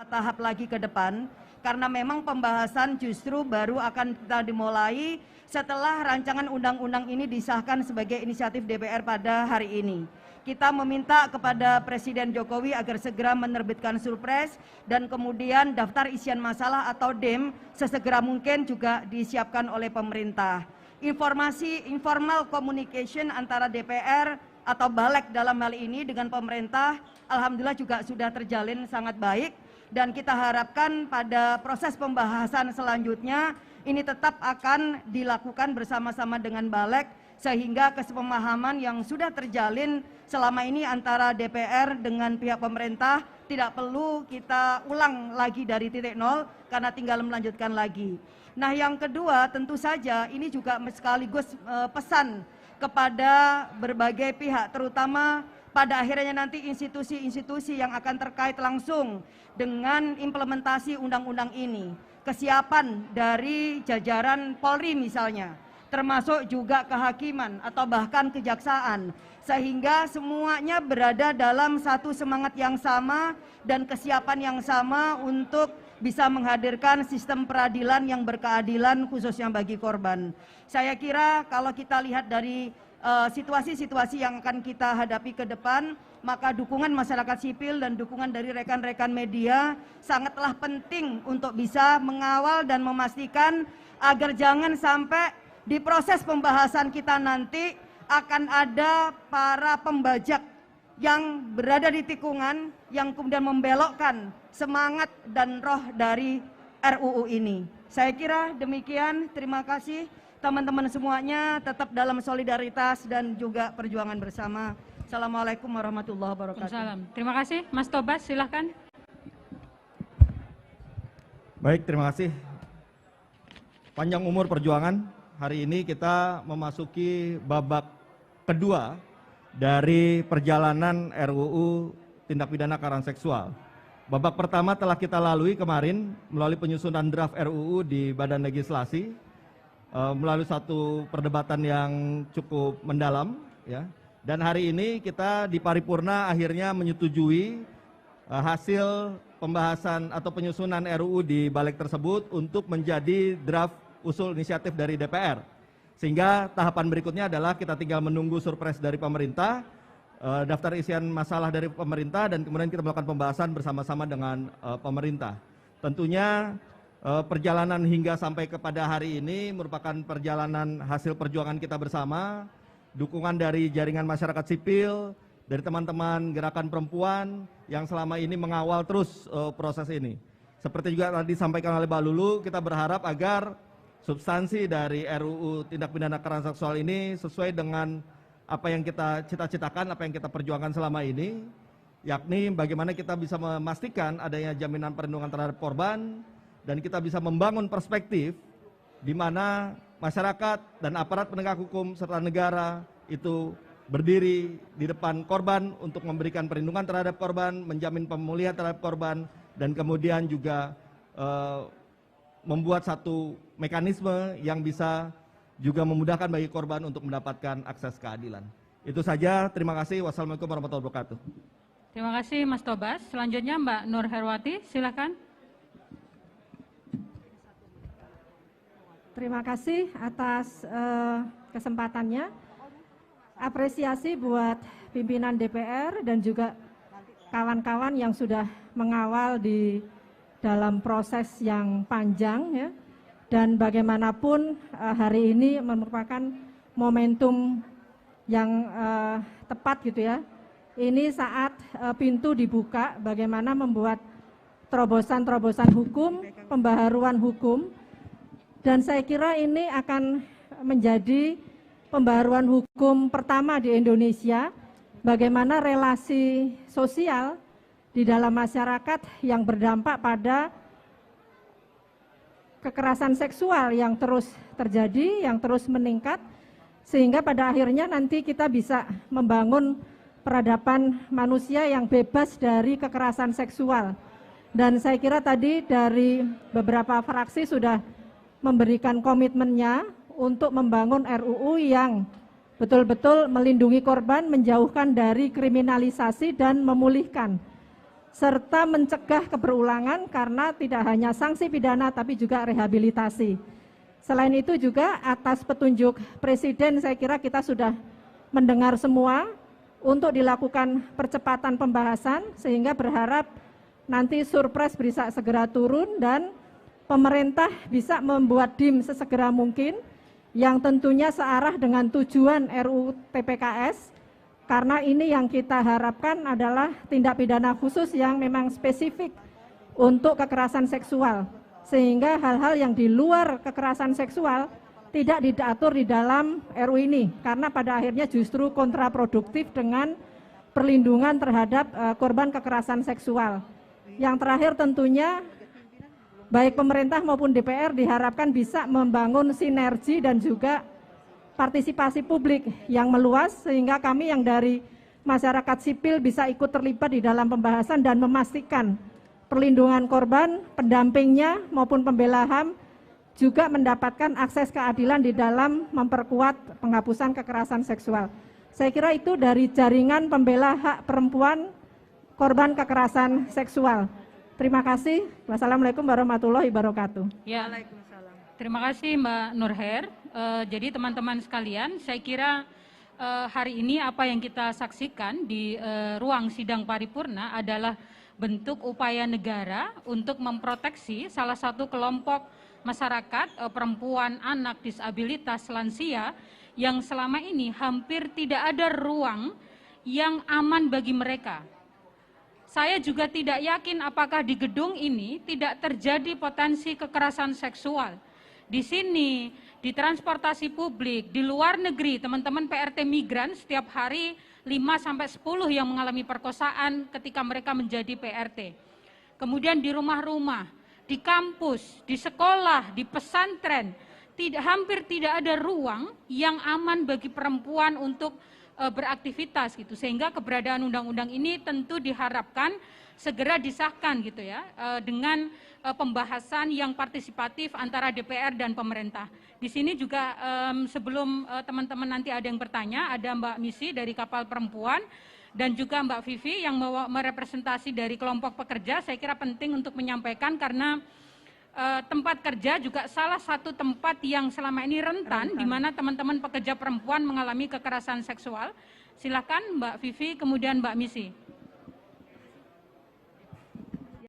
tahap lagi ke depan, karena memang pembahasan justru baru akan kita dimulai setelah rancangan undang-undang ini disahkan sebagai inisiatif DPR pada hari ini. Kita meminta kepada Presiden Jokowi agar segera menerbitkan Surpres dan kemudian daftar isian masalah atau DIM sesegera mungkin juga disiapkan oleh pemerintah. Informasi informal communication antara DPR atau Balek dalam hal ini dengan pemerintah alhamdulillah juga sudah terjalin sangat baik, dan kita harapkan pada proses pembahasan selanjutnya ini tetap akan dilakukan bersama-sama dengan Balek sehingga kesepemahaman yang sudah terjalin selama ini antara DPR dengan pihak pemerintah tidak perlu kita ulang lagi dari titik nol karena tinggal melanjutkan lagi. Nah, yang kedua tentu saja ini juga sekaligus pesan kepada berbagai pihak, terutama pada akhirnya nanti institusi-institusi yang akan terkait langsung dengan implementasi undang-undang ini. Kesiapan dari jajaran Polri misalnya, termasuk juga kehakiman atau bahkan kejaksaan, sehingga semuanya berada dalam satu semangat yang sama dan kesiapan yang sama untuk bisa menghadirkan sistem peradilan yang berkeadilan khususnya bagi korban. Saya kira kalau kita lihat dari situasi-situasi yang akan kita hadapi ke depan, maka dukungan masyarakat sipil dan dukungan dari rekan-rekan media sangatlah penting untuk bisa mengawal dan memastikan agar jangan sampai di proses pembahasan kita nanti akan ada para pembajak yang berada di tikungan yang kemudian membelokkan semangat dan roh dari RUU ini. Saya kira demikian, terima kasih teman-teman semuanya, tetap dalam solidaritas dan juga perjuangan bersama. Assalamualaikum warahmatullahi wabarakatuh. Terima kasih, Mas Tobas, silahkan. Baik, terima kasih. Panjang umur perjuangan. Hari ini kita memasuki babak kedua dari perjalanan RUU Tindak Pidana Kekerasan Seksual. Babak pertama telah kita lalui kemarin melalui penyusunan draft RUU di Badan Legislasi, melalui satu perdebatan yang cukup mendalam, ya. Dan hari ini kita di paripurna akhirnya menyetujui hasil pembahasan atau penyusunan RUU di Balek tersebut untuk menjadi draft usul inisiatif dari DPR. Sehingga tahapan berikutnya adalah kita tinggal menunggu surprise dari pemerintah, daftar isian masalah dari pemerintah, dan kemudian kita melakukan pembahasan bersama-sama dengan pemerintah. Tentunya perjalanan hingga sampai kepada hari ini merupakan perjalanan hasil perjuangan kita bersama, dukungan dari jaringan masyarakat sipil, dari teman-teman gerakan perempuan yang selama ini mengawal terus proses ini. Seperti juga tadi disampaikan oleh Mbak Lulu, kita berharap agar substansi dari RUU Tindak Pidana Kekerasan Seksual ini sesuai dengan apa yang kita cita-citakan, apa yang kita perjuangkan selama ini, yakni bagaimana kita bisa memastikan adanya jaminan perlindungan terhadap korban, dan kita bisa membangun perspektif di mana masyarakat dan aparat penegak hukum serta negara itu berdiri di depan korban untuk memberikan perlindungan terhadap korban, menjamin pemulihan terhadap korban, dan kemudian juga membuat satu mekanisme yang bisa juga memudahkan bagi korban untuk mendapatkan akses keadilan. Itu saja, terima kasih. Wassalamualaikum warahmatullahi wabarakatuh. Terima kasih Mas Tobas. Selanjutnya Mbak Nur Herwati, silakan. Terima kasih atas kesempatannya. Apresiasi buat pimpinan DPR dan juga kawan-kawan yang sudah mengawal di dalam proses yang panjang, ya. Dan bagaimanapun hari ini merupakan momentum yang tepat gitu ya. Ini saat pintu dibuka bagaimana membuat terobosan-terobosan hukum, pembaharuan hukum, dan saya kira ini akan menjadi pembaharuan hukum pertama di Indonesia, bagaimana relasi sosial di dalam masyarakat yang berdampak pada kekerasan seksual yang terus terjadi, yang terus meningkat, sehingga pada akhirnya nanti kita bisa membangun peradaban manusia yang bebas dari kekerasan seksual. Dan saya kira tadi dari beberapa fraksi sudah memberikan komitmennya untuk membangun RUU yang betul-betul melindungi korban, menjauhkan dari kriminalisasi dan memulihkan. serta mencegah keberulangan karena tidak hanya sanksi pidana tapi juga rehabilitasi. Selain itu juga atas petunjuk Presiden saya kira kita sudah mendengar semua untuk dilakukan percepatan pembahasan sehingga berharap nanti Surpres bisa segera turun dan pemerintah bisa membuat DIM sesegera mungkin yang tentunya searah dengan tujuan RUU TPKS karena ini yang kita harapkan adalah tindak pidana khusus yang memang spesifik untuk kekerasan seksual sehingga hal-hal yang di luar kekerasan seksual tidak diatur di dalam RUU ini karena pada akhirnya justru kontraproduktif dengan perlindungan terhadap korban kekerasan seksual. Yang terakhir tentunya baik pemerintah maupun DPR diharapkan bisa membangun sinergi dan juga partisipasi publik yang meluas sehingga kami yang dari masyarakat sipil bisa ikut terlibat di dalam pembahasan dan memastikan perlindungan korban, pendampingnya maupun pembela HAM juga mendapatkan akses keadilan di dalam memperkuat penghapusan kekerasan seksual. Saya kira itu dari jaringan pembela hak perempuan korban kekerasan seksual. Terima kasih. Wassalamualaikum warahmatullahi wabarakatuh. Ya, terima kasih Mbak Nurher. Jadi teman-teman sekalian, saya kira hari ini apa yang kita saksikan di ruang sidang paripurna adalah bentuk upaya negara untuk memproteksi salah satu kelompok masyarakat perempuan, anak, disabilitas, lansia yang selama ini hampir tidak ada ruang yang aman bagi mereka. Saya juga tidak yakin apakah di gedung ini tidak terjadi potensi kekerasan seksual. Di sini, di transportasi publik, di luar negeri, teman-teman PRT migran setiap hari 5-10 yang mengalami perkosaan ketika mereka menjadi PRT. Kemudian di rumah-rumah, di kampus, di sekolah, di pesantren, hampir tidak ada ruang yang aman bagi perempuan untuk beraktivitas gitu. Sehingga keberadaan undang-undang ini tentu diharapkan segera disahkan gitu ya, dengan pembahasan yang partisipatif antara DPR dan pemerintah. Di sini juga sebelum teman-teman nanti ada yang bertanya, ada Mbak Misi dari Kapal Perempuan dan juga Mbak Vivi yang merepresentasi dari kelompok pekerja. Saya kira penting untuk menyampaikan karena tempat kerja juga salah satu tempat yang selama ini rentan. Di mana teman-teman pekerja perempuan mengalami kekerasan seksual. Silakan Mbak Vivi, kemudian Mbak Misi.